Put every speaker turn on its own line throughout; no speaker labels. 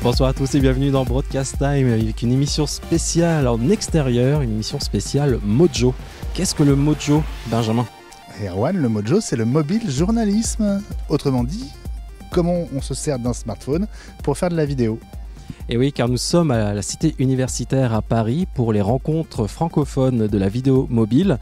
Bonsoir à tous et bienvenue dans Broadcast Time avec une émission spéciale en extérieur, une émission spéciale Mojo. Qu'est-ce que le Mojo, Benjamin ?
Erwan, le Mojo, c'est le mobile journalisme. Autrement dit, comment on se sert d'un smartphone pour faire de la vidéo.
Et oui, car nous sommes à la Cité universitaire à Paris pour les rencontres francophones de la vidéo mobile,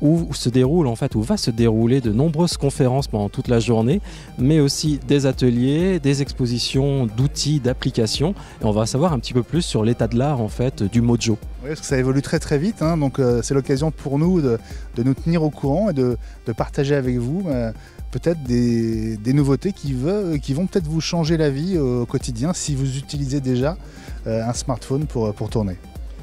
où va se dérouler de nombreuses conférences pendant toute la journée, mais aussi des ateliers, des expositions d'outils, d'applications. Et on va savoir un petit peu plus sur l'état de l'art en fait du Mojo.
Oui, parce que ça évolue très très vite, hein, donc c'est l'occasion pour nous de nous tenir au courant et de partager avec vous peut-être des nouveautés qui vont peut-être vous changer la vie au quotidien si vous utilisez déjà un smartphone pour tourner.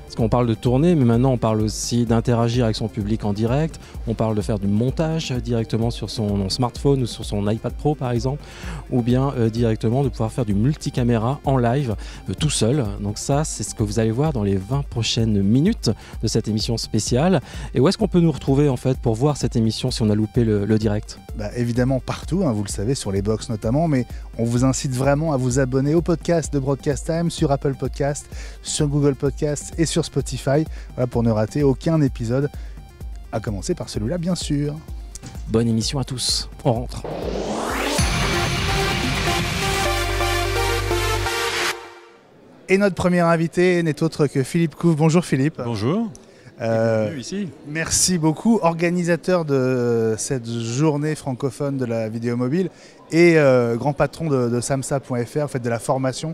Parce qu'on parle de tourner, mais maintenant on parle aussi d'interagir avec son public en direct. On parle de faire du montage directement sur son smartphone ou sur son iPad Pro par exemple, ou bien directement de pouvoir faire du multicaméra en live tout seul. Donc ça, c'est ce que vous allez voir dans les 20 prochaines minutes de cette émission spéciale. Et où est-ce qu'on peut nous retrouver en fait pour voir cette émission si on a loupé le direct ?
Évidemment partout, hein, vous le savez, sur les box notamment, mais on vous incite vraiment à vous abonner au podcast de Broadcast Time sur Apple Podcast, sur Google Podcast et sur Spotify, voilà, pour ne rater aucun épisode, à commencer par celui-là bien sûr.
Bonne émission à tous, on rentre.
Et notre premier invité n'est autre que Philippe Couve. Bonjour Philippe.
Bonjour. Bienvenue ici.
Merci beaucoup, organisateur de cette journée francophone de la vidéo mobile et grand patron de samsa.fr, faites de la formation,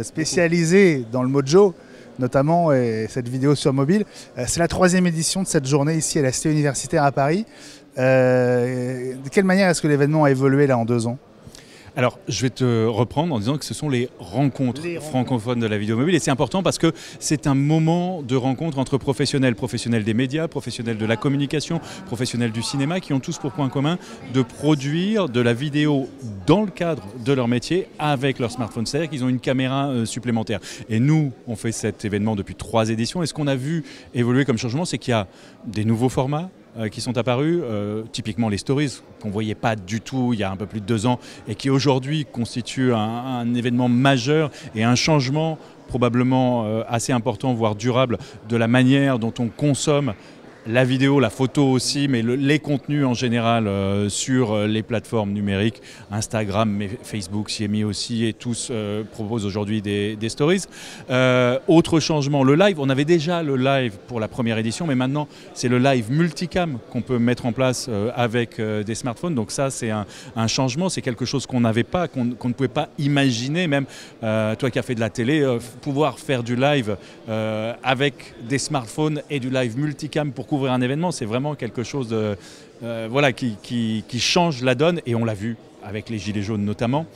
spécialisé dans le Mojo notamment, et cette vidéo sur mobile. C'est la 3e édition de cette journée ici à la Cité universitaire à Paris. De quelle manière est-ce que l'événement a évolué là en 2 ans ?
Alors, je vais te reprendre en disant que ce sont les rencontres francophones de la vidéo mobile. Et c'est important parce que c'est un moment de rencontre entre professionnels des médias, professionnels de la communication, professionnels du cinéma, qui ont tous pour point commun de produire de la vidéo dans le cadre de leur métier avec leur smartphone. C'est-à-dire qu'ils ont une caméra supplémentaire. Et nous, on fait cet événement depuis 3 éditions. Et ce qu'on a vu évoluer comme changement, c'est qu'il y a des nouveaux formats qui sont apparus, typiquement les stories qu'on ne voyait pas du tout il y a un peu plus de 2 ans et qui aujourd'hui constituent un événement majeur et un changement probablement assez important, voire durable, de la manière dont on consomme la vidéo, la photo aussi, mais les contenus en général sur les plateformes numériques, Instagram, mais Facebook s'y est mis aussi et tous proposent aujourd'hui des stories. Autre changement, le live. On avait déjà le live pour la première édition, mais maintenant c'est le live multicam qu'on peut mettre en place avec des smartphones. Donc ça, c'est un changement, c'est quelque chose qu'on n'avait pas, qu'on ne pouvait pas imaginer, même toi qui as fait de la télé, pouvoir faire du live avec des smartphones et du live multicam pour couvrir un événement, c'est vraiment quelque chose qui change la donne, et on l'a vu avec les Gilets jaunes notamment.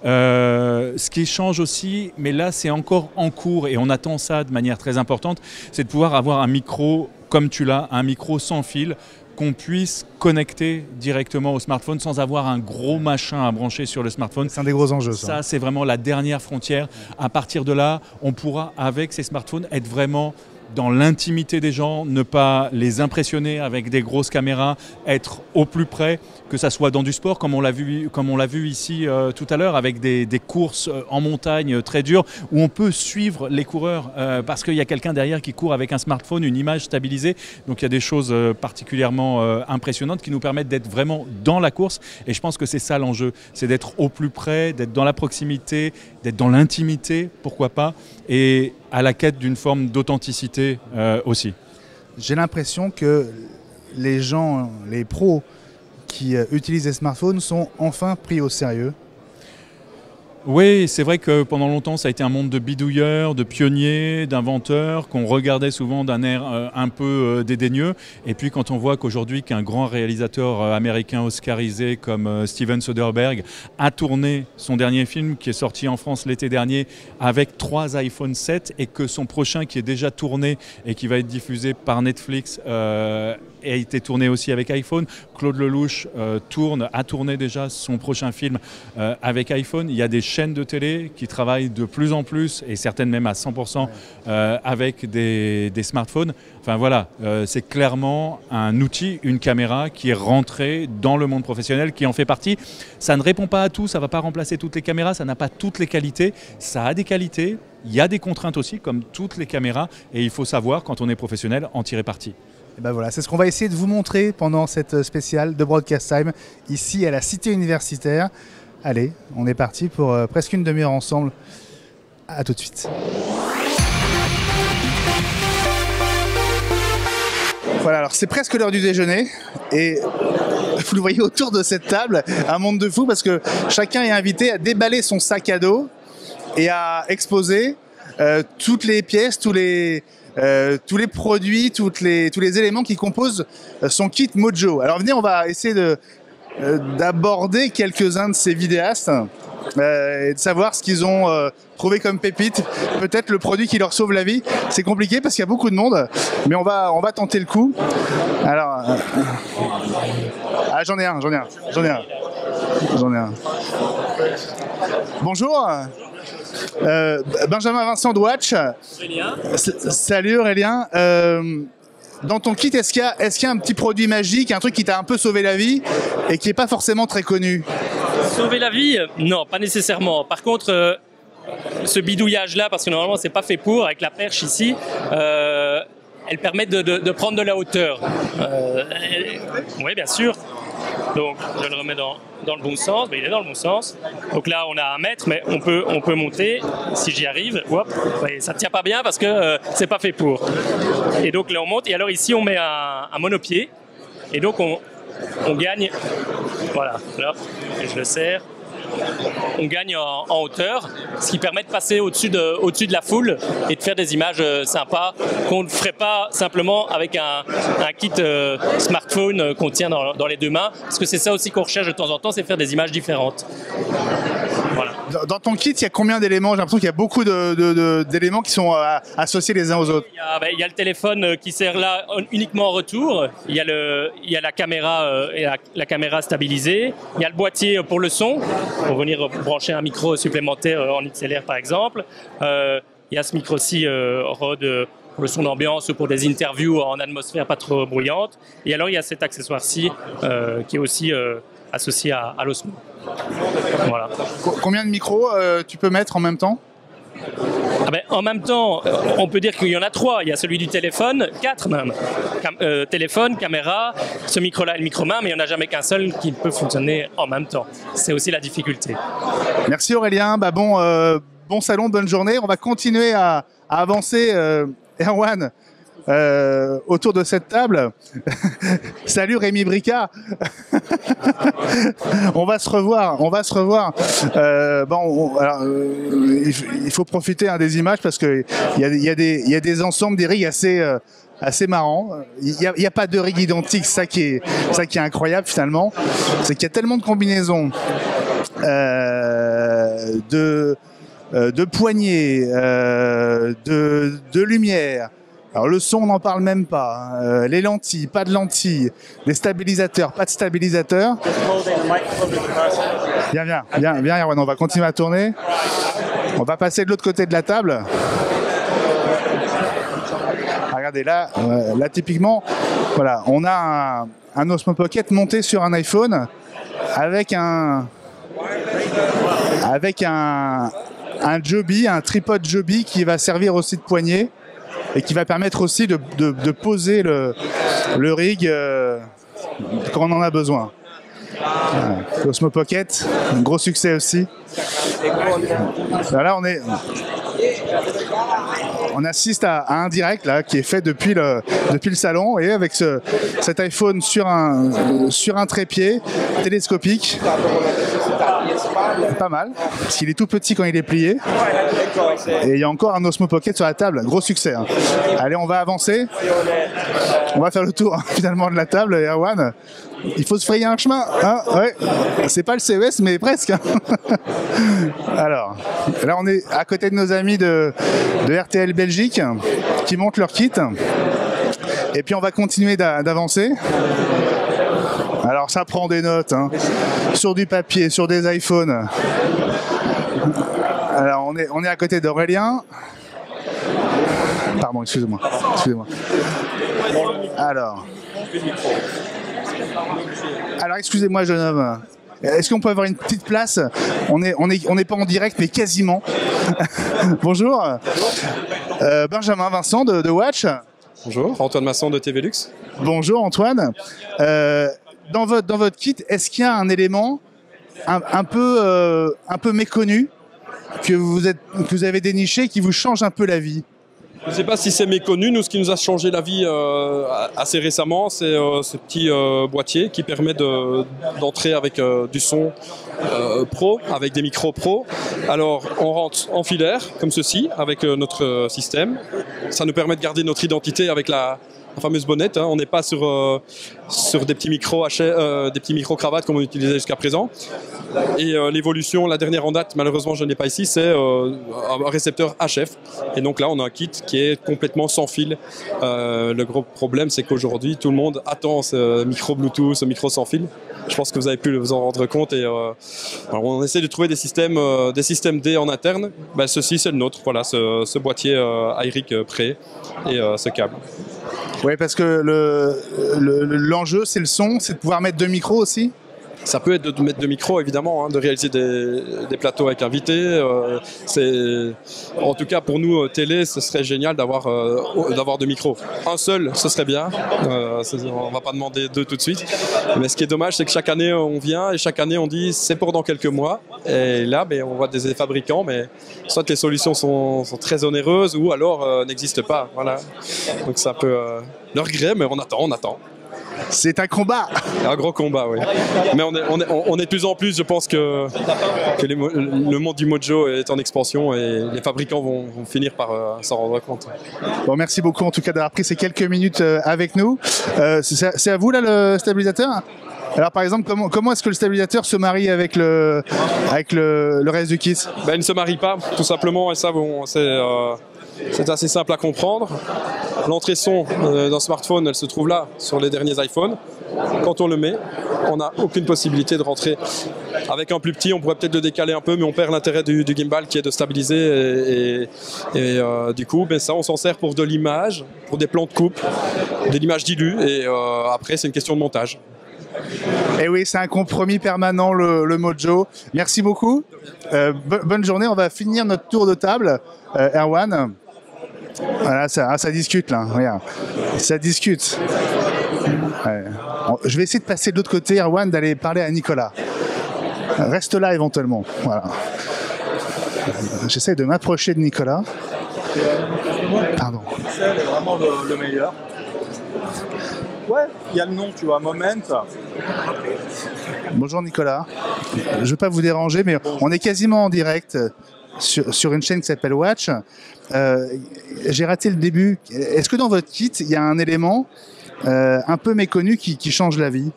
Ce qui change aussi, mais là c'est encore en cours et on attend ça de manière très importante, c'est de pouvoir avoir un micro comme tu l'as, un micro sans fil, qu'on puisse connecter directement au smartphone sans avoir un gros machin à brancher sur le smartphone.
C'est un des gros enjeux.
Ça, c'est vraiment la dernière frontière. À partir de là, on pourra, avec ces smartphones, être vraiment dans l'intimité des gens, ne pas les impressionner avec des grosses caméras, être au plus près, que ça soit dans du sport, comme on l'a vu ici tout à l'heure, avec des courses en montagne très dures, où on peut suivre les coureurs, parce qu'il y a quelqu'un derrière qui court avec un smartphone, une image stabilisée. Donc il y a des choses particulièrement impressionnantes qui nous permettent d'être vraiment dans la course. Et je pense que c'est ça l'enjeu, c'est d'être au plus près, d'être dans la proximité, d'être dans l'intimité, pourquoi pas, et à la quête d'une forme d'authenticité aussi.
J'ai l'impression que les gens, les pros qui utilisent les smartphones sont enfin pris au sérieux.
Oui, c'est vrai que pendant longtemps, ça a été un monde de bidouilleurs, de pionniers, d'inventeurs, qu'on regardait souvent d'un air un peu dédaigneux. Et puis quand on voit qu'aujourd'hui, qu'un grand réalisateur américain oscarisé comme Steven Soderbergh a tourné son dernier film qui est sorti en France l'été dernier avec 3 iPhone 7 et que son prochain qui est déjà tourné et qui va être diffusé par Netflix a été tourné aussi avec iPhone. Claude Lelouch a tourné déjà son prochain film avec iPhone. Il y a des chaînes de télé qui travaillent de plus en plus, et certaines même à 100% avec des smartphones. Enfin voilà, c'est clairement un outil, une caméra qui est rentrée dans le monde professionnel, qui en fait partie. Ça ne répond pas à tout, ça ne va pas remplacer toutes les caméras, ça n'a pas toutes les qualités. Ça a des qualités, il y a des contraintes aussi, comme toutes les caméras, et il faut savoir, quand on est professionnel, en tirer parti.
Et ben voilà, c'est ce qu'on va essayer de vous montrer pendant cette spéciale de Broadcast Time, ici à la Cité universitaire. Allez, on est parti pour presque une demi-heure ensemble. À tout de suite. Voilà, alors c'est presque l'heure du déjeuner et vous le voyez autour de cette table, un monde de fous parce que chacun est invité à déballer son sac à dos et à exposer toutes les pièces, tous les produits, tous les éléments qui composent son kit Mojo. Alors venez, on va essayer d'aborder quelques-uns de ces vidéastes et de savoir ce qu'ils ont trouvé comme pépite, peut-être le produit qui leur sauve la vie. C'est compliqué parce qu'il y a beaucoup de monde, mais on va tenter le coup. Alors, j'en ai un. Bonjour. Benjamin Vincent de Watch.
Aurélien.
Salut Aurélien. Dans ton kit, est-ce qu'il y a un petit produit magique, un truc qui t'a un peu sauvé la vie et qui n'est pas forcément très connu?
Sauver la vie? Non, pas nécessairement. Par contre, ce bidouillage-là, parce que normalement c'est pas fait pour, avec la perche ici, elle permet de prendre de la hauteur. Oui, bien sûr. Donc je le remets dans le bon sens, il est dans le bon sens. Donc là on a 1 mètre, mais on peut monter, si j'y arrive. Hop, ça ne tient pas bien parce que c'est pas fait pour. Et donc là on monte, et alors ici on met un monopied, et donc on gagne, voilà, là, et je le serre. On gagne en hauteur, ce qui permet de passer au-dessus de la foule et de faire des images sympas qu'on ne ferait pas simplement avec un kit smartphone qu'on tient dans les 2 mains, parce que c'est ça aussi qu'on recherche de temps en temps, c'est faire des images différentes. Voilà.
Dans ton kit, il y a combien d'éléments? J'ai l'impression qu'il y a beaucoup d'éléments qui sont associés les uns aux autres.
Il y a le téléphone qui sert là uniquement en retour, il y a la caméra et la caméra stabilisée, il y a le boîtier pour le son, pour venir brancher un micro supplémentaire en XLR par exemple. Il y a ce micro-ci Rode pour le son d'ambiance ou pour des interviews en atmosphère pas trop bruyante. Et alors il y a cet accessoire-ci qui est aussi associé à l'Osmo. Voilà.
Combien de micros tu peux mettre en même temps?
En même temps, on peut dire qu'il y en a 3. Il y a celui du téléphone, 4 même. Téléphone, caméra, ce micro-là et le micro-main, mais il n'y en a jamais qu'un seul qui peut fonctionner en même temps. C'est aussi la difficulté.
Merci Aurélien. Bon salon, bonne journée. On va continuer à avancer. Erwan, autour de cette table. Salut Rémi Bricard. On va se revoir. Il faut profiter des images parce que il y a des ensembles, des rigs assez marrants. Il y a pas de rig identique, ça qui est incroyable finalement, c'est qu'il y a tellement de combinaisons de poignées, de lumière. Alors le son, on n'en parle même pas. Les lentilles, pas de lentilles. Les stabilisateurs, pas de stabilisateurs. Viens, Erwan, on va continuer à tourner. On va passer de l'autre côté de la table. Regardez, là typiquement, voilà, on a un Osmo Pocket monté sur un iPhone avec un Joby, un tripod Joby qui va servir aussi de poignée et qui va permettre aussi de poser le rig quand on en a besoin. L'Osmo Pocket, un gros succès aussi. Là, on assiste à un direct là qui est fait depuis le salon, et avec cet iPhone sur un trépied télescopique. Pas mal, parce qu'il est tout petit quand il est plié. Et il y a encore un Osmo Pocket sur la table, gros succès. Allez, on va avancer. On va faire le tour finalement de la table, Erwan. Il faut se frayer un chemin, hein, ouais. C'est pas le CES, mais presque. Alors, là on est à côté de nos amis de RTL Belgique qui montent leur kit. Et puis on va continuer d'avancer. Alors ça prend des notes, hein, sur du papier, sur des iPhones. Alors on est à côté d'Aurélien. Pardon, excusez-moi. Alors, excusez-moi, jeune homme. Est-ce qu'on peut avoir une petite place? On n'est pas en direct, mais quasiment. Bonjour. Benjamin Vincent de Watch.
Bonjour, Antoine Masson de TV Lux.
Bonjour Antoine. Dans votre kit, est-ce qu'il y a un élément un peu méconnu que vous avez déniché qui vous change un peu la vie?
Je ne sais pas si c'est méconnu. Nous, ce qui nous a changé la vie assez récemment, c'est ce petit boîtier qui permet d'entrer avec du son pro, avec des micros pro. Alors, on rentre en filaire, comme ceci, avec notre système. Ça nous permet de garder notre identité avec la fameuse bonnette. On n'est pas sur des petits micros des petits micros cravates comme on utilisait jusqu'à présent. Et l'évolution, la dernière en date, malheureusement je n'ai pas ici, c'est un récepteur HF. Et donc là on a un kit qui est complètement sans fil. Le gros problème c'est qu'aujourd'hui tout le monde attend ce micro Bluetooth, ce micro sans fil. Je pense que vous avez pu vous en rendre compte. Et on essaie de trouver des systèmes D en interne. Ben, ceci c'est le nôtre, voilà, ce boîtier Airic prêt et ce câble.
Oui, parce que l'enjeu, c'est le son, c'est de pouvoir mettre deux micros aussi.
Ça peut être de mettre deux micros, évidemment, de réaliser des plateaux avec invités. En tout cas, pour nous, télé, ce serait génial d'avoir deux micros. Un seul, ce serait bien. On ne va pas demander deux tout de suite. Mais ce qui est dommage, c'est que chaque année, on vient et chaque année, on dit c'est pour dans quelques mois. Et là, on voit des fabricants, mais soit les solutions sont très onéreuses ou alors n'existent pas. Voilà. Donc c'est un peu le regret, mais on attend.
C'est un combat.
Un gros combat, oui. Mais on est de plus en plus, je pense que le monde du mojo est en expansion et les fabricants vont finir par s'en rendre compte.
Bon, merci beaucoup en tout cas d'avoir pris ces quelques minutes avec nous. C'est à vous là le stabilisateur? Alors par exemple, comment est-ce que le stabilisateur se marie avec le reste du kit?
Il ne se marie pas, tout simplement, et ça, c'est assez simple à comprendre. L'entrée son d'un smartphone, elle se trouve là, sur les derniers iPhones. Quand on le met, on n'a aucune possibilité de rentrer. Avec un plus petit, on pourrait peut-être le décaler un peu, mais on perd l'intérêt du gimbal qui est de stabiliser. Et du coup, ça, on s'en sert pour de l'image, pour des plans de coupe, de l'image dilue. Et après, c'est une question de montage.
Et oui, c'est un compromis permanent, le mojo. Merci beaucoup. Bonne journée. On va finir notre tour de table. Erwan. Voilà, ça discute là. Regarde. Ça discute. Ouais. Je vais essayer de passer de l'autre côté, Erwan, d'aller parler à Nicolas. Reste là éventuellement. Voilà. J'essaie de m'approcher de Nicolas. Pardon.
C'est vraiment le meilleur. Ouais, il y a le nom, tu vois, Moment.
Bonjour Nicolas. Je ne veux pas vous déranger, mais on est quasiment en direct sur une chaîne qui s'appelle Watch. J'ai raté le début. Est-ce que dans votre kit, il y a un élément un peu méconnu qui change la vie?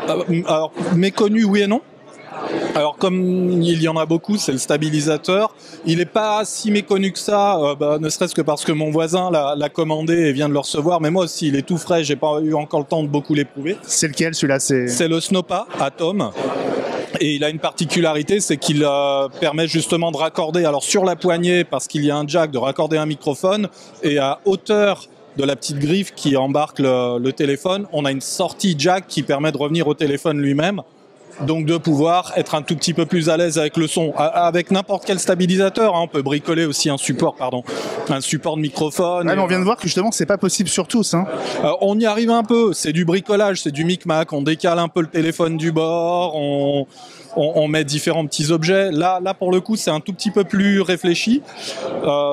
Alors, méconnu, oui et non. Alors comme il y en a beaucoup, c'est le stabilisateur. Il n'est pas si méconnu que ça, ne serait-ce que parce que mon voisin l'a commandé et vient de le recevoir. Mais moi aussi, il est tout frais, j'ai pas eu encore le temps de beaucoup l'éprouver.
C'est lequel celui-là? C'est
le Snopa Atom. Et il a une particularité, c'est qu'il permet justement de raccorder, alors sur la poignée, parce qu'il y a un jack, de raccorder un microphone, et à hauteur de la petite griffe qui embarque le téléphone, on a une sortie jack qui permet de revenir au téléphone lui-même. Donc de pouvoir être un tout petit peu plus à l'aise avec le son. Avec n'importe quel stabilisateur, on peut bricoler aussi un support de microphone.
Ouais, mais on vient de voir que justement c'est pas possible sur tous.
On y arrive un peu, c'est du bricolage, c'est du micmac, on décale un peu le téléphone du bord, on met différents petits objets. Là pour le coup c'est un tout petit peu plus réfléchi.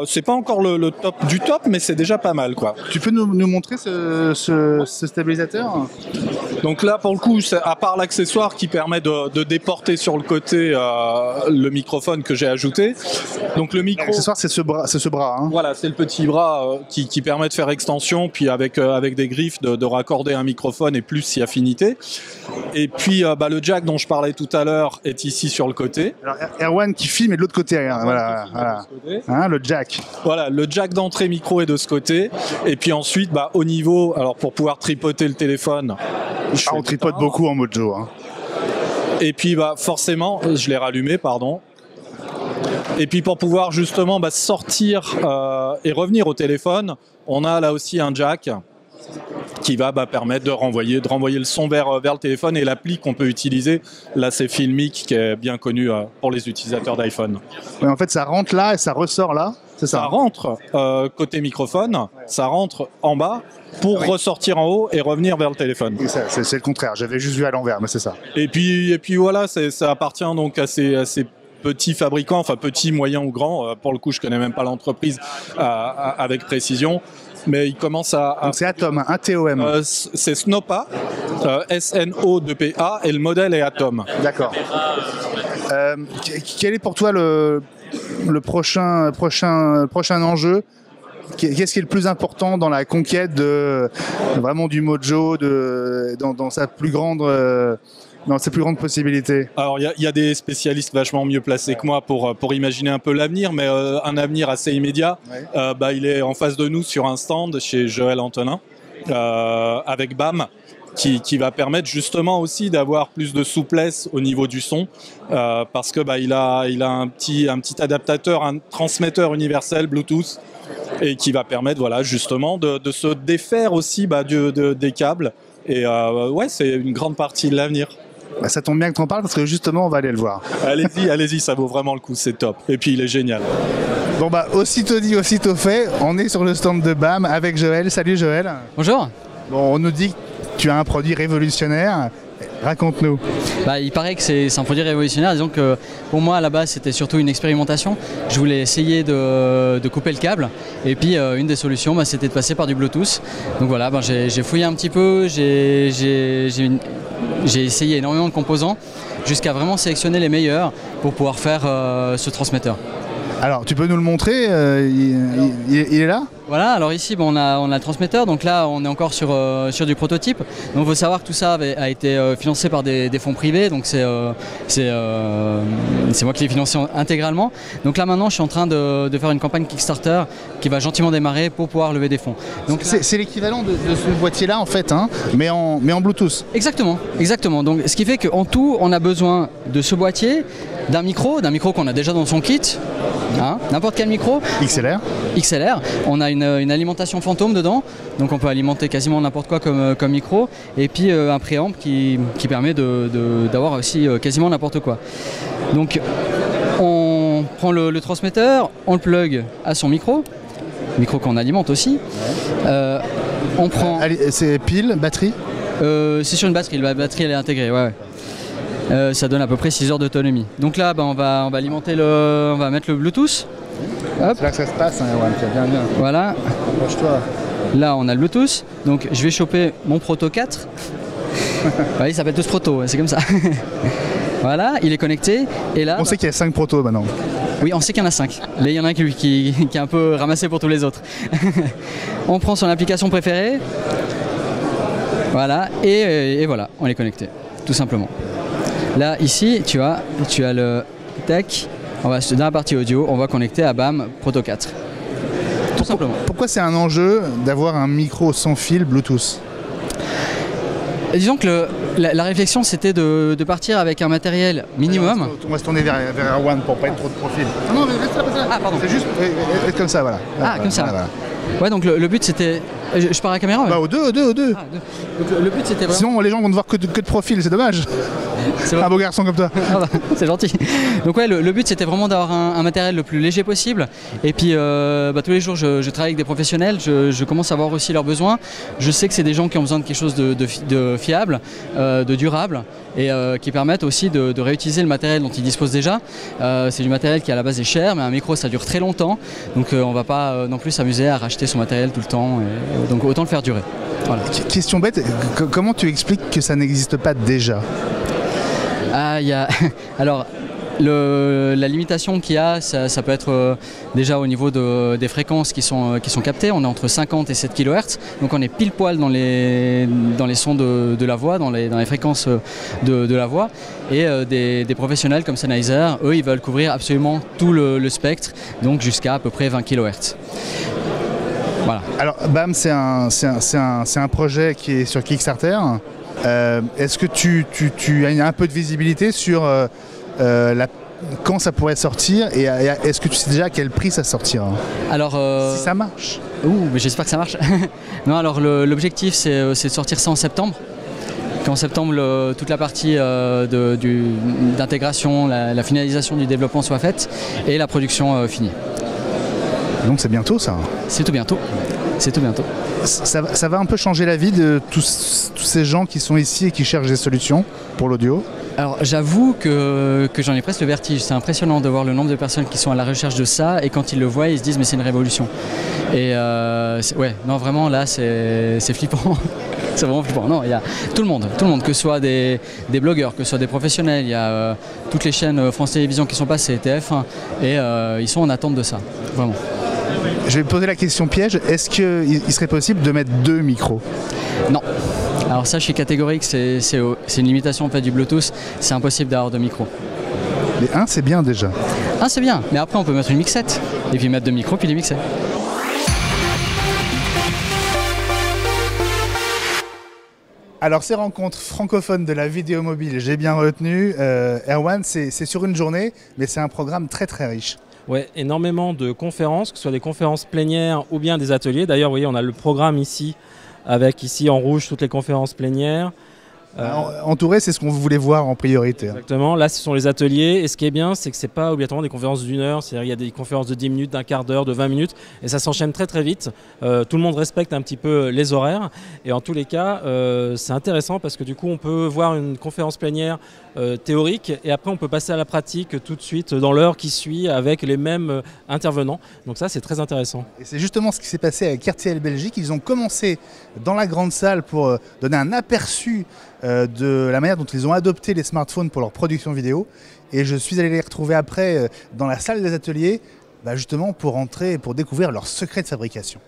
C'est pas encore le top du top, mais c'est déjà pas mal, quoi.
Tu peux nous montrer ce stabilisateur?
Donc là pour le coup, à part l'accessoire qui permet de déporter sur le côté le microphone que j'ai ajouté. Donc le micro.
L'accessoire c'est ce bras.
Voilà, c'est le petit bras qui permet de faire extension, puis avec des griffes de raccorder un microphone et plus si affinité. Et puis le jack dont je parlais tout à l'heure est ici sur le côté.
Alors Erwan qui filme est de l'autre côté. Voilà. Hein, le jack.
Voilà, le jack d'entrée micro est de ce côté. Et puis ensuite, au niveau, alors pour pouvoir tripoter le téléphone.
On tripote beaucoup en mojo.
Et puis forcément, je l'ai rallumé, pardon. Et puis pour pouvoir justement sortir et revenir au téléphone, on a là aussi un jack qui va permettre de renvoyer le son vers le téléphone, et l'appli qu'on peut utiliser, là c'est Filmic qui est bien connu pour les utilisateurs d'iPhone.
Ouais, en fait, ça rentre là et ça ressort là, c'est ça?
Ça rentre côté microphone, ça rentre en bas pour ressortir en haut et revenir vers le téléphone.
C'est le contraire, j'avais juste vu à l'envers, mais c'est ça.
Et puis voilà, ça appartient donc à ces petits fabricants, enfin petits, moyens ou grands. Pour le coup, je connais même pas l'entreprise avec précision. Mais il commence à...
Donc c'est Atom, un TOM.
C'est Snopa, SNO2PA, et le modèle est Atom.
D'accord. Quel est pour toi le prochain enjeu? Qu'est-ce qui est le plus important dans la conquête vraiment du Mojo, dans sa plus grande... dans ses plus grandes possibilités?
Alors il y a des spécialistes vachement mieux placés que moi pour imaginer un peu l'avenir, mais un avenir assez immédiat. Ouais. Il est en face de nous sur un stand chez Joël Antonin avec BAM qui va permettre justement aussi d'avoir plus de souplesse au niveau du son parce que il a un petit adaptateur, un transmetteur universel Bluetooth, et qui va permettre justement de se défaire aussi des câbles. Et ouais, c'est une grande partie de l'avenir.
Ça tombe bien que tu en parles parce que justement on va aller le voir.
Allez-y, ça vaut vraiment le coup, c'est top. Et puis il est génial.
Bon aussitôt dit, aussitôt fait, on est sur le stand de BAM avec Joël. Salut Joël.
Bonjour.
Bon, on nous dit que tu as un produit révolutionnaire. Raconte-nous.
Il paraît que c'est un produit révolutionnaire. Disons que pour moi à la base c'était surtout une expérimentation. Je voulais essayer de couper le câble, et puis une des solutions c'était de passer par du Bluetooth. Donc voilà, j'ai fouillé un petit peu, j'ai essayé énormément de composants jusqu'à vraiment sélectionner les meilleurs pour pouvoir faire ce transmetteur.
Alors tu peux nous le montrer, il est là?
Voilà, alors ici on a le transmetteur, donc là on est encore sur du prototype. Donc il faut savoir que tout ça a été financé par des fonds privés, donc c'est moi qui l'ai financé intégralement. Donc là maintenant je suis en train de faire une campagne Kickstarter qui va gentiment démarrer pour pouvoir lever des fonds.
C'est l'équivalent de ce boîtier là en fait, hein, mais en Bluetooth.
Exactement. Donc ce qui fait qu'en tout on a besoin de ce boîtier, d'un micro qu'on a déjà dans son kit. N'importe quel micro XLR, on a une alimentation fantôme dedans, donc on peut alimenter quasiment n'importe quoi comme micro, et puis un préamp qui permet d'avoir aussi quasiment n'importe quoi. Donc on prend le transmetteur, on le plug à son micro qu'on alimente aussi. On prend...
c'est pile, batterie?
C'est sur une batterie, la batterie elle est intégrée, ouais. Ça donne à peu près 6 heures d'autonomie. Donc là, on va alimenter on va mettre le Bluetooth.
C'est là que ça se passe, hein, ouais, bien.
Voilà.
Approche-toi.
Là, on a le Bluetooth. Donc je vais choper mon Proto 4. Il s'appelle tous Proto, c'est comme ça. Voilà, il est connecté. Et là,
on sait qu'il y a 5 protos maintenant.
Oui, on sait qu'il y en a 5. Là, il y en a un qui est un peu ramassé pour tous les autres. On prend son application préférée. Voilà, et voilà, on est connecté, tout simplement. Là, ici, tu as le tech. Dans la partie audio, on va connecter à BAM Proto 4. Tout simplement.
Pourquoi c'est un enjeu d'avoir un micro sans fil Bluetooth?
Disons que la réflexion, c'était de partir avec un matériel minimum.
On va se tourner vers Erwan pour pas être trop de profil. Non, mais reste là.
Ah, pardon.
C'est juste être comme ça, voilà.
Comme ça.
Voilà.
Ouais, donc le but c'était... Je pars à la caméra?
Au deux. Ah, donc
le but c'était vraiment...
Sinon les gens vont ne voir que de profil, c'est dommage. Un beau garçon comme toi.
C'est gentil. Donc ouais, le but c'était vraiment d'avoir un matériel le plus léger possible. Et puis tous les jours je travaille avec des professionnels, je commence à voir aussi leurs besoins. Je sais que c'est des gens qui ont besoin de quelque chose de fiable, de durable, et qui permettent aussi de réutiliser le matériel dont ils disposent déjà. C'est du matériel qui à la base est cher, mais un micro ça dure très longtemps. Donc on va pas non plus s'amuser à racheter son matériel tout le temps. Donc autant le faire durer. Voilà.
Question bête, comment tu expliques que ça n'existe pas déjà?
Alors, la limitation qu'il y a, ça peut être déjà au niveau des fréquences qui sont captées. On est entre 50 et 7 kHz, donc on est pile poil dans les sons de la voix, dans les fréquences de la voix. Et des professionnels comme Sennheiser, eux, ils veulent couvrir absolument tout le spectre, donc jusqu'à peu près 20 kHz. Voilà.
Alors, BAM, c'est un projet qui est sur Kickstarter. Est-ce que tu as un peu de visibilité sur quand ça pourrait sortir et est-ce que tu sais déjà à quel prix ça sortira?
Alors,
si ça marche.
Mais j'espère que ça marche. Non, alors l'objectif c'est de sortir ça en septembre. Qu'en septembre, toute la partie d'intégration, la finalisation du développement soit faite et la production finie.
Donc c'est bientôt ça?
C'est tout bientôt. C'est tout bientôt.
Ça va un peu changer la vie de tous ces gens qui sont ici et qui cherchent des solutions pour l'audio?
Alors j'avoue que j'en ai presque le vertige. C'est impressionnant de voir le nombre de personnes qui sont à la recherche de ça et quand ils le voient, ils se disent mais c'est une révolution. Et ouais, non vraiment là c'est flippant. C'est vraiment flippant. Non, il y a tout le monde, que ce soit des blogueurs, que ce soit des professionnels, il y a toutes les chaînes France Télévisions qui sont passées, TF1, et ils sont en attente de ça, vraiment.
Je vais poser la question piège, est-ce qu'il serait possible de mettre 2 micros?
Non. Alors ça je suis catégorique, c'est une limitation en fait du Bluetooth, c'est impossible d'avoir 2 micros.
Mais un c'est bien déjà.
Un c'est bien, mais après on peut mettre une mixette, et puis mettre 2 micros puis les mixer.
Alors ces rencontres francophones de la vidéo mobile, j'ai bien retenu, Erwan, c'est sur une journée, mais c'est un programme très très riche.
Ouais, énormément de conférences, que ce soit des conférences plénières ou bien des ateliers. D'ailleurs, vous voyez, on a le programme ici, avec ici en rouge toutes les conférences plénières.
Entouré, c'est ce qu'on voulait voir en priorité.
Exactement, là ce sont les ateliers et ce qui est bien c'est que c'est pas obligatoirement des conférences d'1 heure, c'est-à-dire il y a des conférences de 10 minutes, d'un quart d'heure, de 20 minutes et ça s'enchaîne très très vite. Tout le monde respecte un petit peu les horaires et en tous les cas c'est intéressant parce que du coup on peut voir une conférence plénière théorique et après on peut passer à la pratique tout de suite dans l'heure qui suit avec les mêmes intervenants, donc ça c'est très intéressant.
Et c'est justement ce qui s'est passé avec RTL Belgique, ils ont commencé dans la grande salle pour donner un aperçu de la manière dont ils ont adopté les smartphones pour leur production vidéo et je suis allé les retrouver après dans la salle des ateliers justement pour entrer et pour découvrir leurs secrets de fabrication.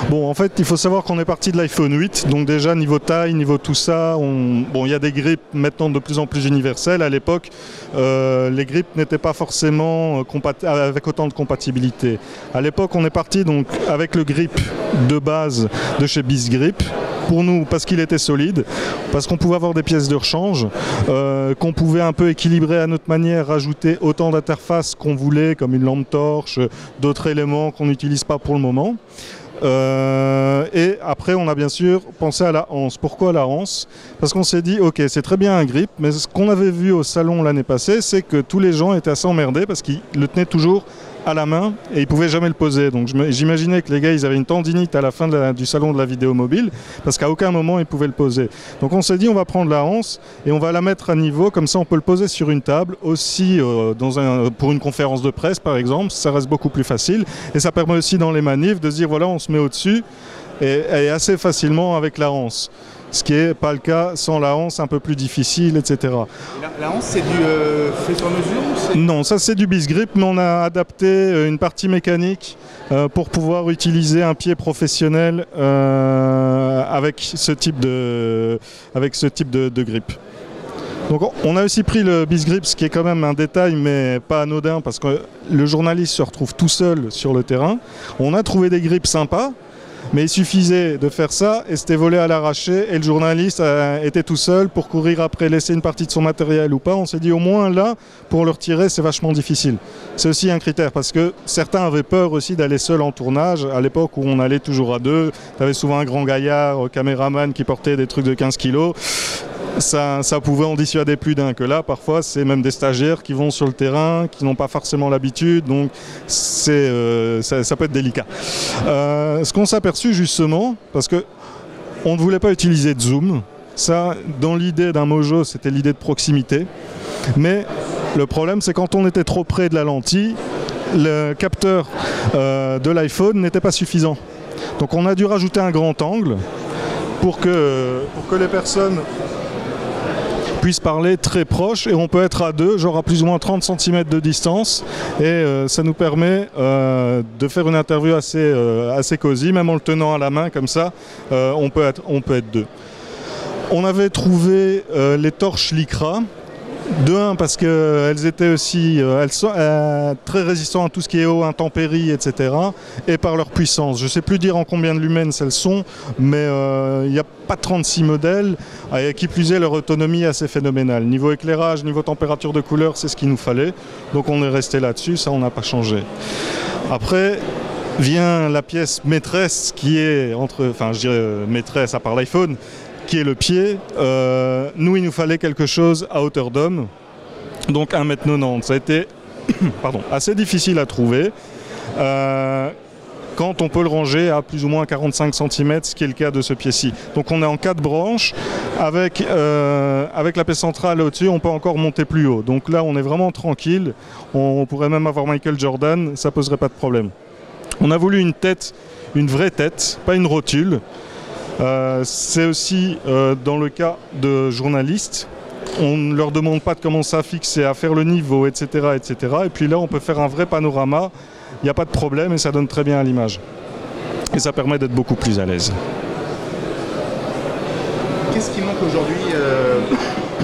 Bon, en fait, il faut savoir qu'on est parti de l'iPhone 8, donc déjà niveau taille, niveau tout ça, bon, il y a des grips maintenant de plus en plus universelles. À l'époque, les grips n'étaient pas forcément avec autant de compatibilité. À l'époque, on est parti donc avec le grip de base de chez BizGrip. Pour nous, parce qu'il était solide, parce qu'on pouvait avoir des pièces de rechange, qu'on pouvait un peu équilibrer à notre manière, rajouter autant d'interfaces qu'on voulait, comme une lampe torche, d'autres éléments qu'on n'utilise pas pour le moment. Et après on a bien sûr pensé à la anse. Pourquoi la anse? Parce qu'on s'est dit ok c'est très bien un grip, mais ce qu'on avait vu au salon l'année passée c'est que tous les gens étaient assez emmerdés parce qu'ils le tenaient toujours à la main et ils pouvaient jamais le poser. Donc j'imaginais que les gars ils avaient une tendinite à la fin du salon de la vidéo mobile parce qu'à aucun moment ils pouvaient le poser. Donc on s'est dit on va prendre la anse et on va la mettre à niveau, comme ça on peut le poser sur une table aussi pour une conférence de presse par exemple, ça reste beaucoup plus facile et ça permet aussi dans les manifs de se dire voilà on se met au-dessus et assez facilement avec la anse. Ce qui n'est pas le cas sans la anse, un peu plus difficile, etc.
La anse, c'est du fait sur mesure ou
non, ça c'est du BizGrip, mais on a adapté une partie mécanique pour pouvoir utiliser un pied professionnel avec ce type de grip. Donc on a aussi pris le BizGrip, ce qui est quand même un détail, mais pas anodin, parce que le journaliste se retrouve tout seul sur le terrain. On a trouvé des grips sympas, mais il suffisait de faire ça et c'était volé à l'arraché et le journaliste était tout seul pour courir après, laisser une partie de son matériel ou pas. On s'est dit au moins là, pour le retirer, c'est vachement difficile. C'est aussi un critère parce que certains avaient peur aussi d'aller seul en tournage. À l'époque où on allait toujours à deux, tu avais souvent un grand gaillard, caméraman qui portait des trucs de 15 kilos. Ça pouvait en dissuader plus d'un, que là parfois c'est même des stagiaires qui vont sur le terrain, qui n'ont pas forcément l'habitude, donc ça peut être délicat. Ce qu'on s'est aperçu justement, parce qu'on ne voulait pas utiliser de zoom, ça dans l'idée d'un Mojo c'était l'idée de proximité, mais le problème c'est quand on était trop près de la lentille, le capteur de l'iPhone n'était pas suffisant. Donc on a dû rajouter un grand angle pour que les personnes puissent parler très proche et on peut être à deux, genre à plus ou moins 30 cm de distance et ça nous permet de faire une interview assez cosy, même en le tenant à la main comme ça, on peut être deux. On avait trouvé les torches Lycra De un, parce qu'elles étaient aussi elles sont, très résistantes à tout ce qui est eau, intempéries, etc. Et par leur puissance. Je ne sais plus dire en combien de lumens elles sont, mais il n'y a pas 36 modèles. Et qui plus est, leur autonomie est assez phénoménale. Niveau éclairage, niveau température de couleur, c'est ce qu'il nous fallait. Donc on est resté là-dessus, ça on n'a pas changé. Après vient la pièce maîtresse qui est je dirais maîtresse à part l'iPhone, qui est le pied. Nous, il nous fallait quelque chose à hauteur d'homme, donc 1,90 m. Ça a été assez difficile à trouver. Quand on peut le ranger à plus ou moins 45 cm, ce qui est le cas de ce pied-ci. Donc on est en 4 branches, avec la pièce centrale au-dessus, on peut encore monter plus haut. Donc là, on est vraiment tranquille. On pourrait même avoir Michael Jordan, ça poserait pas de problème. On a voulu une tête, une vraie tête, pas une rotule. C'est aussi dans le cas de journalistes, on ne leur demande pas de commencer à fixer, à faire le niveau, etc., etc. Et puis là, on peut faire un vrai panorama, il n'y a pas de problème et ça donne très bien à l'image. Et ça permet d'être beaucoup plus à l'aise.
Qu'est-ce qui manque aujourd'hui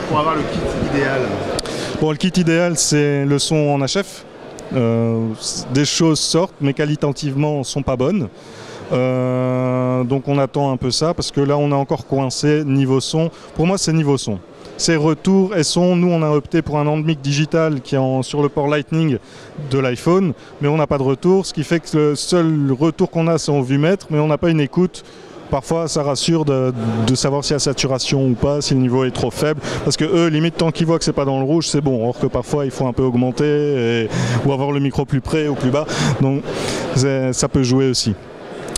pour avoir le kit idéal?
Bon, le kit idéal, c'est le son en HF. Des choses sortent, mais qualitativement ne sont pas bonnes. Donc on attend un peu ça parce que là on est encore coincé niveau son. Pour moi c'est niveau son. C'est retour et son. Nous on a opté pour un endemic digital qui est sur le port Lightning de l'iPhone, mais on n'a pas de retour, ce qui fait que le seul retour qu'on a c'est en vue-mètre, mais on n'a pas une écoute. Parfois ça rassure de savoir s'il y a saturation ou pas, si le niveau est trop faible, parce que eux limite tant qu'ils voient que c'est pas dans le rouge c'est bon, or que parfois il faut un peu augmenter ou avoir le micro plus près ou plus bas, donc ça peut jouer aussi.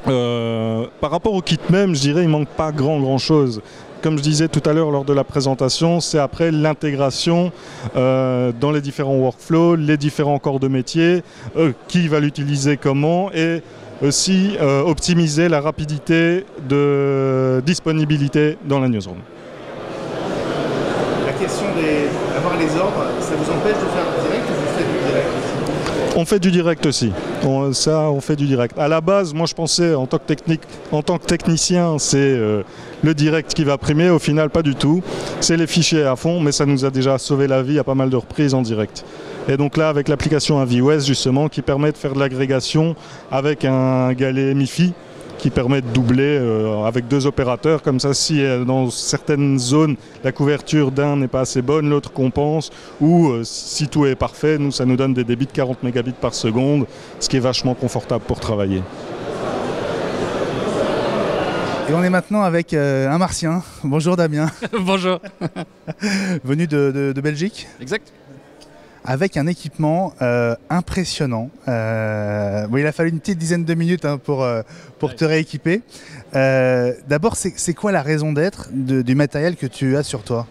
Par rapport au kit même, je dirais il manque pas grand chose. Comme je disais tout à l'heure lors de la présentation, c'est après l'intégration dans les différents workflows, les différents corps de métier, qui va l'utiliser comment, et aussi optimiser la rapidité de disponibilité dans la newsroom.
La question d'avoir les ordres, ça vous empêche de faire du direct ou vous faites du direct?
On fait du direct aussi, on fait du direct. À la base, moi je pensais en tant que technicien, c'est le direct qui va primer, au final pas du tout. C'est les fichiers à fond, mais ça nous a déjà sauvé la vie à pas mal de reprises en direct. Et donc là, avec l'application AVOS justement, qui permet de faire de l'agrégation avec un galet MIFI, qui permet de doubler avec 2 opérateurs. Comme ça, si dans certaines zones, la couverture d'un n'est pas assez bonne, l'autre compense. Ou si tout est parfait, ça nous donne des débits de 40 mégabits par seconde, ce qui est vachement confortable pour travailler.
Et on est maintenant avec un Martien. Bonjour Damien.
Bonjour.
Venu de Belgique.
Exact.
Avec un équipement impressionnant. Bon, il a fallu une petite dizaine de minutes pour te rééquiper. D'abord, c'est quoi la raison d'être du matériel que tu as sur toi?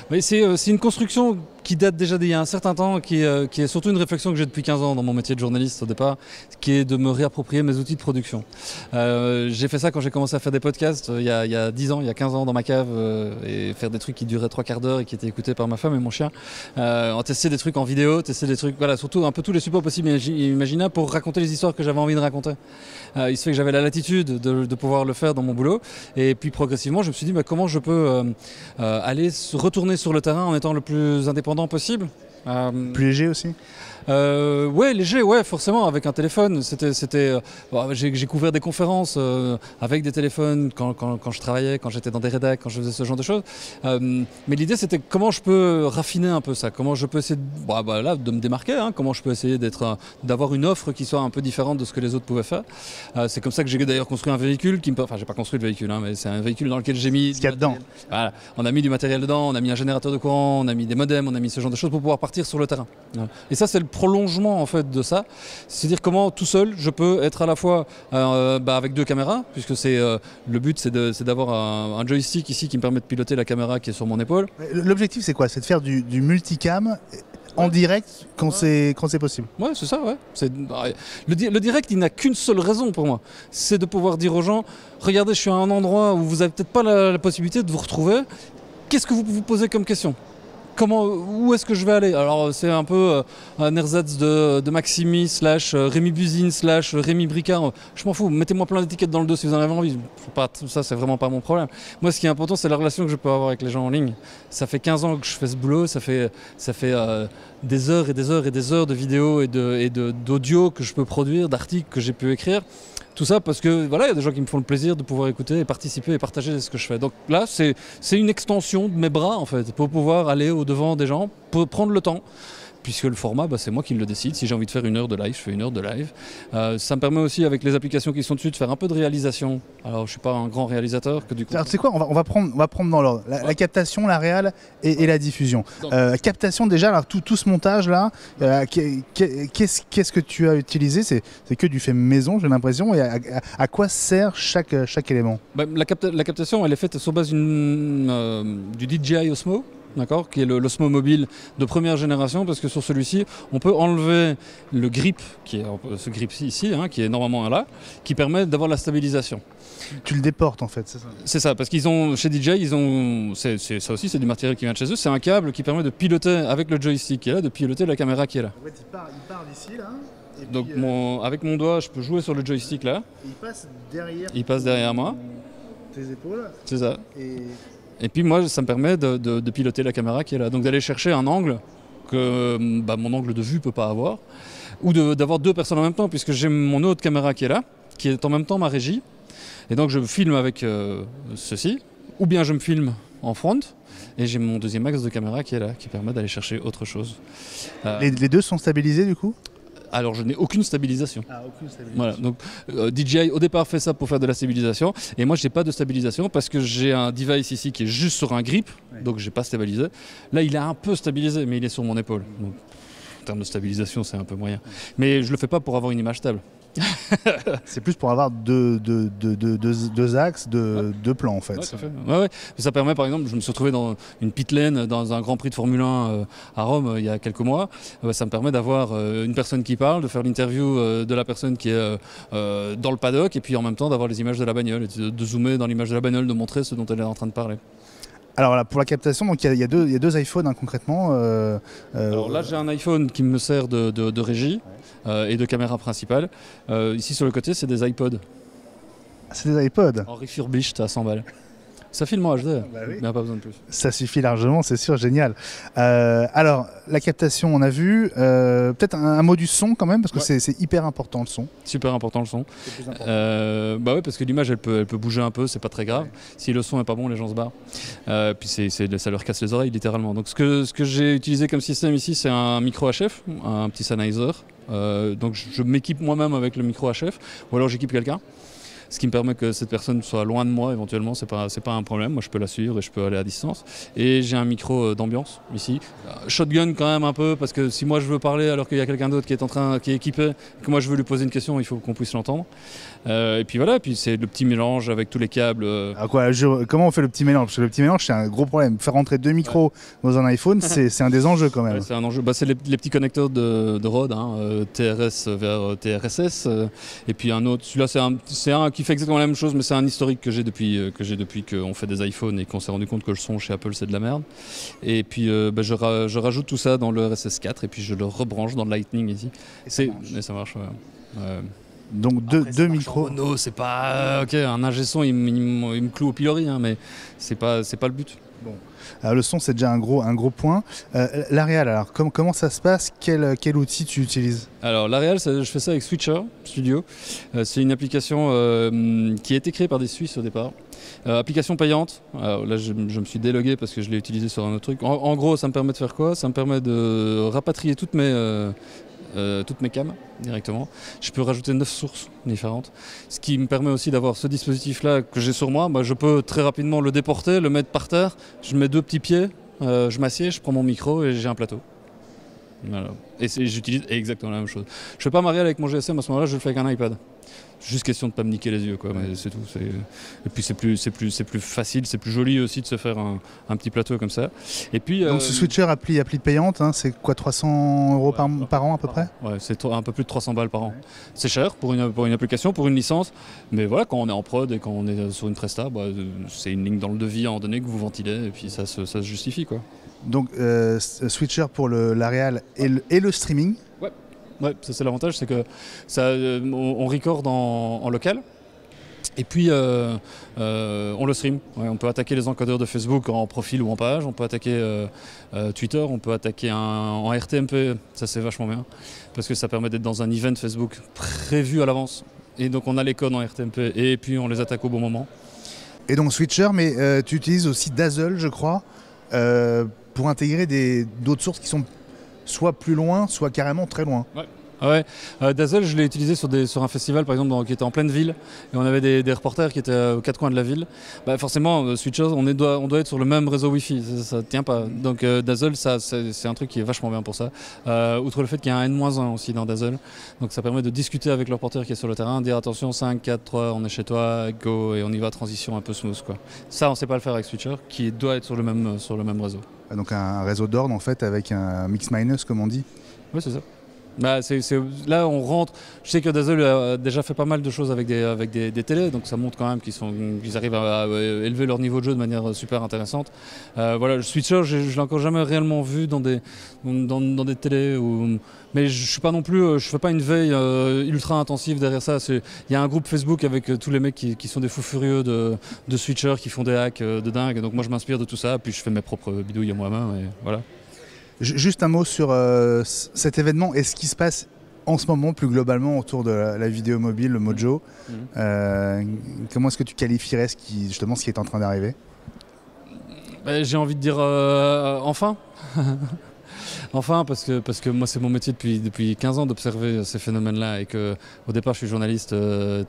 Oui, c'est une construction qui date déjà d'il y a un certain temps, qui est surtout une réflexion que j'ai depuis 15 ans dans mon métier de journaliste au départ, qui est de me réapproprier mes outils de production. J'ai fait ça quand j'ai commencé à faire des podcasts il y a 10 ans, il y a 15 ans dans ma cave, et faire des trucs qui duraient 3/4 d'heure et qui étaient écoutés par ma femme et mon chien. On testait des trucs en vidéo, testait des trucs, voilà, surtout un peu tous les supports possibles et imaginables pour raconter les histoires que j'avais envie de raconter. Il se fait que j'avais la latitude de pouvoir le faire dans mon boulot, et puis progressivement je me suis dit comment je peux aller retourner sur le terrain en étant le plus indépendant possible.
Plus léger aussi?
Ouais, léger, ouais, forcément, avec un téléphone. J'ai couvert des conférences avec des téléphones quand je travaillais, quand j'étais dans des rédacs, quand je faisais ce genre de choses. Mais l'idée, c'était comment je peux raffiner un peu ça, comment je peux essayer de me démarquer, hein, comment je peux essayer d'avoir une offre qui soit un peu différente de ce que les autres pouvaient faire. C'est comme ça que j'ai d'ailleurs construit un véhicule j'ai pas construit le véhicule, hein, mais c'est un véhicule dans lequel j'ai mis
ce qu'il y a dedans.
Voilà, on a mis du matériel dedans, on a mis un générateur de courant, on a mis des modems, on a mis ce genre de choses pour pouvoir partir sur le terrain. Et ça, c'est le prolongement en fait de ça, c'est-à-dire comment tout seul je peux être à la fois avec 2 caméras, puisque le but c'est d'avoir un joystick ici qui me permet de piloter la caméra qui est sur mon épaule.
L'objectif c'est quoi? C'est de faire du multicam en direct quand c'est possible.
Ouais, c'est ça, ouais. Le direct, il n'a qu'une seule raison pour moi, c'est de pouvoir dire aux gens, regardez, je suis à un endroit où vous n'avez peut-être pas la possibilité de vous retrouver, qu'est-ce que vous posez comme question? où est-ce que je vais aller? Alors c'est un peu un ersatz de Maximi / Rémi Buzine / Rémi Bricard. Je m'en fous, mettez-moi plein d'étiquettes dans le dos si vous en avez envie. Ça, c'est vraiment pas mon problème. Moi, ce qui est important, c'est la relation que je peux avoir avec les gens en ligne. Ça fait 15 ans que je fais ce boulot, ça fait des heures et des heures et des heures de vidéos et d'audio que je peux produire, d'articles que j'ai pu écrire. Tout ça parce que voilà, il y a des gens qui me font le plaisir de pouvoir écouter et participer et partager ce que je fais. Donc là, c'est une extension de mes bras en fait, pour pouvoir aller au-devant des gens, pour prendre le temps. Puisque le format, c'est moi qui le décide. Si j'ai envie de faire 1 heure de live, je fais 1 heure de live. Ça me permet aussi, avec les applications qui sont dessus, de faire un peu de réalisation. Alors, je ne suis pas un grand réalisateur. Que du coup...
Alors, tu sais quoi, on va prendre dans l'ordre. La captation, la réal et la diffusion. Captation, déjà, alors, tout ce montage-là, qu'est-ce que tu as utilisé? C'est que du fait maison, j'ai l'impression. Et à quoi sert chaque élément?
La captation, elle est faite sur base du DJI Osmo. D'accord, qui est l'Osmo mobile de première génération, parce que sur celui-ci, on peut enlever le grip, qui est ce grip ici, qui est normalement là, qui permet d'avoir la stabilisation.
Tu le déportes en fait, c'est ça?
C'est ça, parce qu'ils ont, chez DJI, ça aussi c'est du matériel qui vient de chez eux, c'est un câble qui permet de piloter avec le joystick qui est là, de piloter la caméra qui est là.
En fait, il part d'ici là. Et
donc
puis,
avec mon doigt, je peux jouer sur le joystick là.
Et il passe derrière
moi.
Tes épaules.
C'est ça. Et puis moi, ça me permet de piloter la caméra qui est là. Donc d'aller chercher un angle que mon angle de vue ne peut pas avoir. Ou d'avoir 2 personnes en même temps, puisque j'ai mon autre caméra qui est là, qui est en même temps ma régie. Et donc je filme avec ceci. Ou bien je me filme en front. Et j'ai mon deuxième axe de caméra qui est là, qui permet d'aller chercher autre chose.
Les 2 sont stabilisés du coup?
Alors je n'ai aucune stabilisation.
Aucune stabilisation.
Voilà, donc DJI au départ fait ça pour faire de la stabilisation et moi j'ai pas de stabilisation parce que j'ai un device ici qui est juste sur un grip, donc j'ai pas stabilisé. Là il est un peu stabilisé mais il est sur mon épaule. Donc, en termes de stabilisation c'est un peu moyen. Mais je le fais pas pour avoir une image stable.
C'est plus pour avoir deux axes, deux plans en fait.
Ouais. Ça permet par exemple, je me suis retrouvé dans une pit lane dans un Grand Prix de Formule 1 à Rome il y a quelques mois. Ça me permet d'avoir une personne qui parle, de faire l'interview de la personne qui est dans le paddock et puis en même temps d'avoir les images de la bagnole, et de zoomer dans l'image de la bagnole, de montrer ce dont elle est en train de parler.
Alors là, pour la captation, donc il y a deux iPhones concrètement.
Alors là, j'ai un iPhone qui me sert de régie et de caméra principale. Ici sur le côté, c'est des iPods.
C'est des iPods
en refurbished à 100 balles. Ça filme en HD, mais pas besoin de plus.
Ça suffit largement, c'est sûr, génial. Alors, la captation, on a vu. Peut-être un mot du son quand même, parce que c'est hyper important le son.
Super important le son. Oui, parce que l'image, elle peut bouger un peu, c'est pas très grave. Ouais. Si le son est pas bon, les gens se barrent. Puis ça leur casse les oreilles, littéralement. Donc ce que j'ai utilisé comme système ici, c'est un micro HF, un petit Sennheiser. Donc je m'équipe moi-même avec le micro HF, ou alors j'équipe quelqu'un. Ce qui me permet que cette personne soit loin de moi éventuellement, c'est pas un problème, moi je peux la suivre et je peux aller à distance. Et j'ai un micro d'ambiance ici, shotgun quand même un peu, parce que si moi je veux parler alors qu'il y a quelqu'un d'autre qui est équipé, que moi je veux lui poser une question, il faut qu'on puisse l'entendre. Et puis voilà, puis c'est le petit mélange avec tous les câbles.
Comment on fait le petit mélange? Parce que le petit mélange c'est un gros problème, faire rentrer 2 micros dans un iPhone, c'est un des enjeux quand même.
Ouais, c'est un enjeu, c'est les petits connecteurs de Rode, TRS vers TRSS, et puis un autre, celui-là c'est un qui fait exactement la même chose, mais c'est un historique que j'ai depuis qu'on fait des iPhones et qu'on s'est rendu compte que le son chez Apple c'est de la merde. Et puis je rajoute tout ça dans le RSS 4 et puis je le rebranche dans le Lightning ici. Et ça marche.
Donc deux micros.
Non, c'est pas un ingé son, il me cloue au pilori, mais c'est pas le but.
Bon. Alors, le son c'est déjà un gros point. La réal, alors comment ça se passe? Quel outil tu utilises?
Alors la réal, je fais ça avec Switcher Studio. C'est une application qui a été créée par des Suisses au départ. Application payante. Alors, là je me suis délogué parce que je l'ai utilisé sur un autre truc. En gros, ça me permet de faire quoi? Ça me permet de rapatrier toutes mes cams directement. Je peux rajouter 9 sources différentes. Ce qui me permet aussi d'avoir ce dispositif-là que j'ai sur moi. Je peux très rapidement le déporter, le mettre par terre. Je mets 2 petits pieds, je m'assieds, je prends mon micro et j'ai un plateau. Voilà. Et j'utilise exactement la même chose. Je fais pas ma réal avec mon GSM à ce moment-là, je le fais avec un iPad. Juste question de pas me niquer les yeux, mais c'est tout. Et puis c'est plus facile, c'est plus joli aussi de se faire un petit plateau comme ça. Et puis,
donc ce switcher appli payante, c'est quoi, 300 € par an à peu près?
Ouais, c'est un peu plus de 300 balles par an. C'est cher pour une application, pour une licence, mais voilà, quand on est en prod et quand on est sur une presta, c'est une ligne dans le devis à un moment donné que vous ventilez et puis ça se justifie, quoi.
Donc Switcher pour la réal et le streaming.
Ouais, ça c'est l'avantage, c'est que on record en local. Et puis on le stream. Ouais, on peut attaquer les encodeurs de Facebook en profil ou en page, on peut attaquer Twitter, on peut attaquer en RTMP, ça c'est vachement bien, parce que ça permet d'être dans un event Facebook prévu à l'avance. Et donc on a les codes en RTMP et puis on les attaque au bon moment.
Et donc Switcher, mais tu utilises aussi Dazzle, je crois, pour intégrer d'autres sources qui sont soit plus loin, soit carrément très loin.
Ouais. Ah ouais, Dazzle, je l'ai utilisé sur un festival par exemple qui était en pleine ville et on avait des reporters qui étaient aux quatre coins de la ville. Bah, forcément, Switcher, on doit être sur le même réseau Wi-Fi, ça tient pas. Donc Dazzle, c'est un truc qui est vachement bien pour ça. Outre le fait qu'il y a un N-1 aussi dans Dazzle, donc ça permet de discuter avec le reporter qui est sur le terrain, dire attention 5, 4, 3, on est chez toi, go, et on y va, transition un peu smooth quoi. Ça, on sait pas le faire avec Switcher, qui doit être sur le même réseau.
Donc un réseau d'ordre en fait avec un mix-minus comme on dit.
Oui, c'est ça. Bah, là on rentre, je sais que Dazzle a déjà fait pas mal de choses avec des télés, donc ça montre quand même qu'ils arrivent à élever leur niveau de jeu de manière super intéressante. Voilà, le Switcher, je l'ai encore jamais réellement vu dans des télés, mais je suis pas non plus, je fais pas une veille ultra intensive derrière ça. Il y a un groupe Facebook avec tous les mecs qui sont des fous furieux de Switcher, qui font des hacks de dingue, donc moi je m'inspire de tout ça, puis je fais mes propres bidouilles à moi-même, et voilà.
Juste un mot sur cet événement et ce qui se passe en ce moment plus globalement autour de la vidéo mobile, le Mojo. Comment est-ce que tu qualifierais ce qui est en train d'arriver?
J'ai envie de dire enfin. Enfin, parce que moi c'est mon métier depuis 15 ans d'observer ces phénomènes-là et qu'au départ je suis journaliste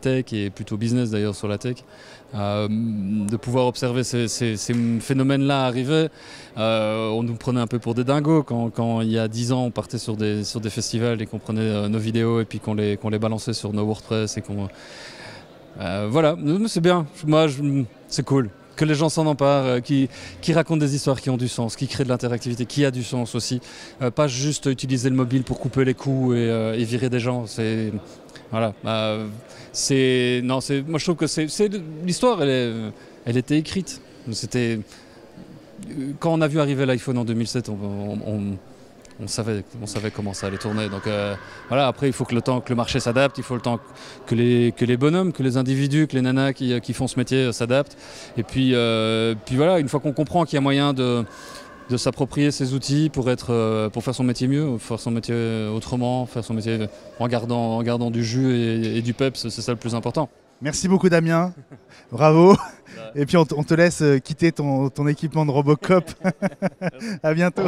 tech et plutôt business d'ailleurs sur la tech. De pouvoir observer ces phénomènes-là arriver, on nous prenait un peu pour des dingos quand il y a 10 ans on partait sur des festivals et qu'on prenait nos vidéos et puis qu'on les balançait sur nos WordPress et qu'on... voilà, c'est bien, c'est cool. Que les gens s'en emparent, qui racontent des histoires qui ont du sens, qui créent de l'interactivité, qui a du sens aussi. Pas juste utiliser le mobile pour couper les coups et virer des gens. Voilà. Moi je trouve que l'histoire, elle était écrite. Quand on a vu arriver l'iPhone en 2007, on savait comment ça allait tourner. Donc voilà, après il faut que le marché s'adapte, il faut le temps que les bonhommes, que les individus, que les nanas qui font ce métier s'adaptent. Et puis voilà, une fois qu'on comprend qu'il y a moyen de s'approprier ces outils pour faire son métier mieux, faire son métier autrement, faire son métier en gardant du jus et du peps, c'est ça le plus important.
Merci beaucoup Damien, bravo. Et puis on te laisse quitter ton équipement de Robocop. À bientôt.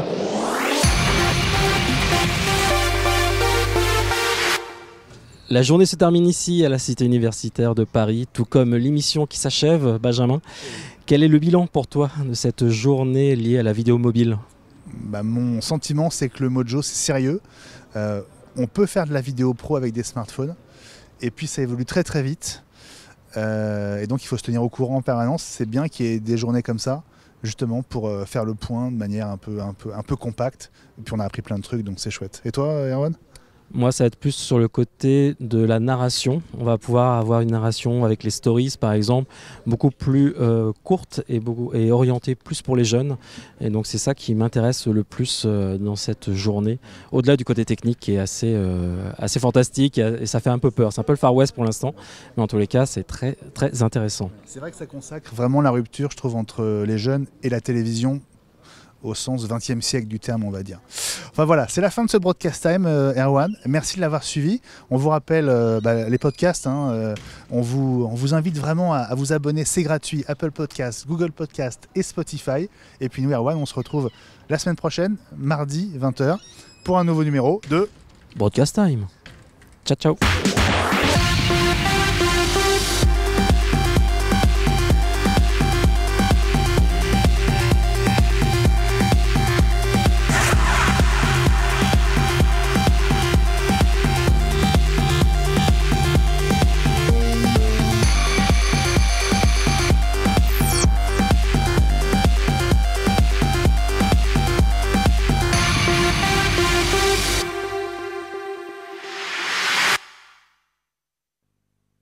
La journée se termine ici à la Cité universitaire de Paris, tout comme l'émission qui s'achève. Benjamin, quel est le bilan pour toi de cette journée liée à la vidéo mobile?
Mon sentiment, c'est que le Mojo, c'est sérieux. On peut faire de la vidéo pro avec des smartphones. Et puis ça évolue très très vite. Et donc il faut se tenir au courant en permanence. C'est bien qu'il y ait des journées comme ça, justement pour faire le point de manière un peu compacte. Et puis on a appris plein de trucs, donc c'est chouette. Et toi, Erwan?
Moi, ça va être plus sur le côté de la narration. On va pouvoir avoir une narration avec les stories, par exemple, beaucoup plus courte et orientée plus pour les jeunes. Et donc, c'est ça qui m'intéresse le plus dans cette journée. Au-delà du côté technique qui est assez fantastique et ça fait un peu peur. C'est un peu le Far West pour l'instant, mais en tous les cas, c'est très, très intéressant.
C'est vrai que ça consacre vraiment la rupture, je trouve, entre les jeunes et la télévision, au sens 20e siècle du terme, on va dire. Enfin voilà, c'est la fin de ce Broadcast Time, Erwan. Merci de l'avoir suivi. On vous rappelle les podcasts. On vous invite vraiment à vous abonner. C'est gratuit. Apple Podcasts, Google Podcasts et Spotify. Et puis nous, Erwan, on se retrouve la semaine prochaine, mardi 20h, pour un nouveau numéro de
Broadcast Time. Ciao, ciao.